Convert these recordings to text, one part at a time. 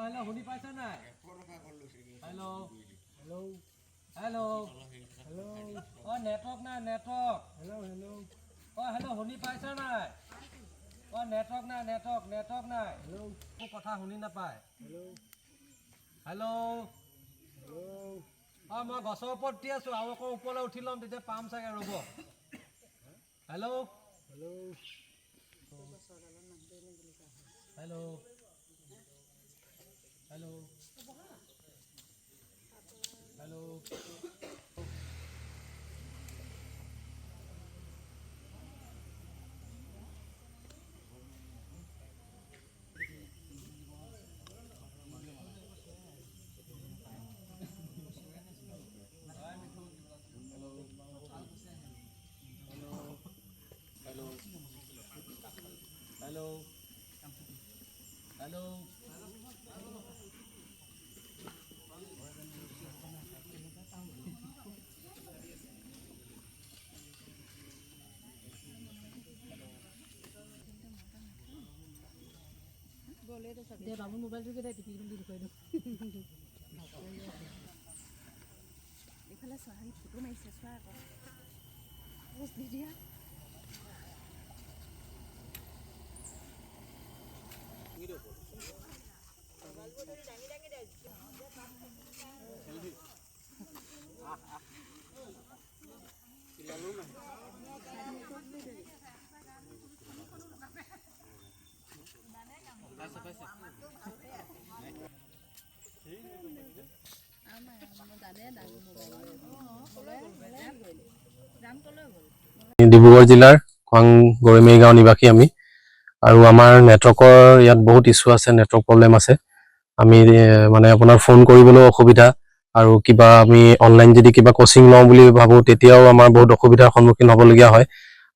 hello, শুনি পাইছা নাই? Hello, hello, hello, hello. Network নাই, network. Hello, hello. Hello, শুনি পাইছা নাই? Network নাই, network নাই. Hello. কথা শুনি নাপায়. Hello. Hello. Hello. মই গছৰ ওপৰত দি আছো, আৰু আকৌ ওপৰলৈ উঠি ল'ম তেতিয়া পাম চাগে ৰ'ব. Hello. Hello. Hello. Hello. Hello. Hello. Hello. দে বাবু মোবাইলটো কেইটা টিপি বুলি কৈ দিওঁ এইফালে চোৱা ফটো মাৰিছে চোৱা আকৌ পোষ্ট দি দিয়া ডিব্ৰুগড় জিলাৰ খোৱাং গৰৈমাৰী গাঁও নিবাসী আমি আৰু আমাৰ নেটৱৰ্কৰ ইয়াত বহুত ইছ্যু আছে নেটৱৰ্ক প্ৰব্লেম আছে আমি মানে আপোনাৰ ফোন কৰিবলৈও অসুবিধা আৰু কিবা আমি অনলাইন যদি কিবা কোচিং লওঁ বুলি ভাবো তেতিয়াও আমাৰ বহুত অসুবিধাৰ সন্মুখীন হ'বলগীয়া হয়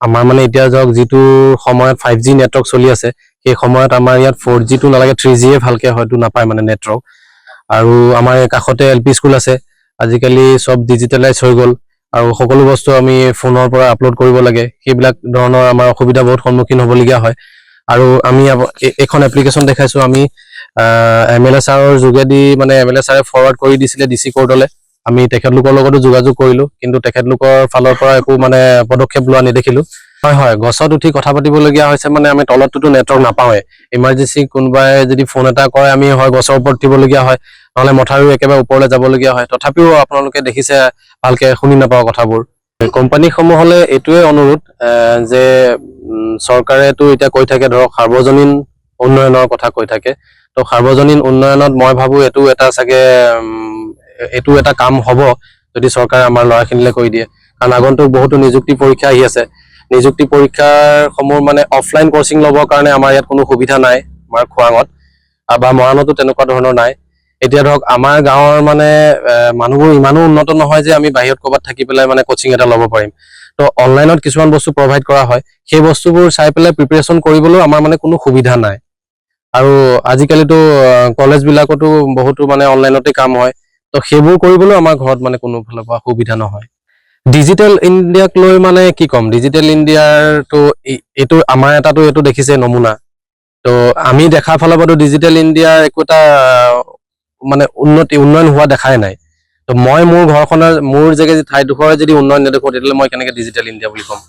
আমাৰ মানে এতিয়া যাওক যিটো সময়ত 5G নেটৱৰ্ক চলি আছে সেই সময়ত আমাৰ ইয়াত 4G টো নালাগে 3G এ ভালকে হয়তো নাপায় মানে নেটৱৰ্ক আৰু আমাৰ কাষতে LP স্কুল আছে আজিকালি সব ডিজিটেলাইজ হৈ গ'ল আৰু সকলো বস্তু আমি ফোনৰ পৰা আপলোড কৰিব লাগে সেইবিলাক ধৰণৰ আমাৰ অসুবিধা বহুত সন্মুখীন হ'বলগীয়া হয় আৰু আমি এখন এপ্লিকেশন দেখাইছো আমি MLA ছাৰৰ যোগেদি মানে MLA ছাৰে ফৰৱাৰ্ড কৰি দিছিলে DC কোৰ্টলৈ আমি তেখেতলোকৰ লগতো যোগাযোগ কৰিলো কিন্তু তেখেতলোকৰ ফালৰ পৰা একো মানে পদক্ষেপ লোৱা নেদেখিলো হয় গছত উঠি কথা পাতিবলগীয়া হৈছে মানে আমি তলতটো নেটৱৰ্ক নাপাওঁৱে ইমাৰ্জেন্সি কোনোবাই যদি ফোন এটা কৰে আমি হয় গছৰ ওপৰত উঠিবলগীয়া হয় নহলে মথাউৰি একেবাৰে ওপৰলৈ যাবলগীয়া হয় তথাপিও আপোনালোকে দেখিছে ভালকে শুনি নাপাওঁ কথাবোৰ কোম্পানীসমূহলে এইটোৱে অনুৰোধ যে চৰকাৰেতো এতিয়া কৈ থাকে ধৰক সাৰ্বজনীন উন্নয়নৰ কথা কৈ থাকে তো সাৰ্বজনীন উন্নয়নত মই ভাবো এইটো এটা চাগে এইটো এটা কাম হ'ব যদি চৰকাৰে আমাৰ ল'ৰাখিনিলে কৰি দিয়ে কাৰণ আগন্তুক বহুতো নিযুক্তি পৰীক্ষা আহি আছে নিযুক্তি পৰীক্ষাৰ সমূহ মানে অফলাইন কোচিং ল'বৰ কাৰণে আমাৰ ইয়াত কোনো সুবিধা নাই আমাৰ খোৱাঙত বা মৰাণতো তেনেকুৱা ধৰণৰ নাই এতিয়া ধৰক আমাৰ গাঁৱৰ মানে মানুহবোৰ ইমানো উন্নত নহয় যে আমি বাহিৰত ক'ৰবাত থাকি পেলাই মানে কোচিং এটা ল'ব পাৰিম তো অনলাইনত কিছুমান বস্তু প্ৰভাইড কৰা হয় সেই বস্তুবোৰ চাই পেলাই প্ৰিপাৰেচন কৰিবলৈ আমাৰ মানে কোনো সুবিধা নাই আৰু আজিকালিতো কলেজ বিলাকতো বহুতো মানে অনলাইনতে কাম হয় তো সেইবোৰ কৰিবলৈ আমাৰ ঘৰত মানে কোনো ফালৰ পৰা সুবিধা নহয় ডিজিটেল ইণ্ডিয়াক লৈ মানে কি ক'ম ডিজিটেল ইণ্ডিয়াৰ তো এইটো আমাৰ এটাতো এইটো দেখিছে নমুনা তো আমি দেখা ফালৰ পৰাতো ডিজিটেল ইণ্ডিয়াৰ একো এটা মানে উন্নয়ন হোৱা দেখাই নাই তো মই মোৰ ঘৰখনৰ মোৰ জেগে ঠাইডোখৰে যদি উন্নয়ন নেদেখো তেতিয়াহ'লে মই কেনেকৈ ডিজিটেল ইণ্ডিয়া বুলি ক'ম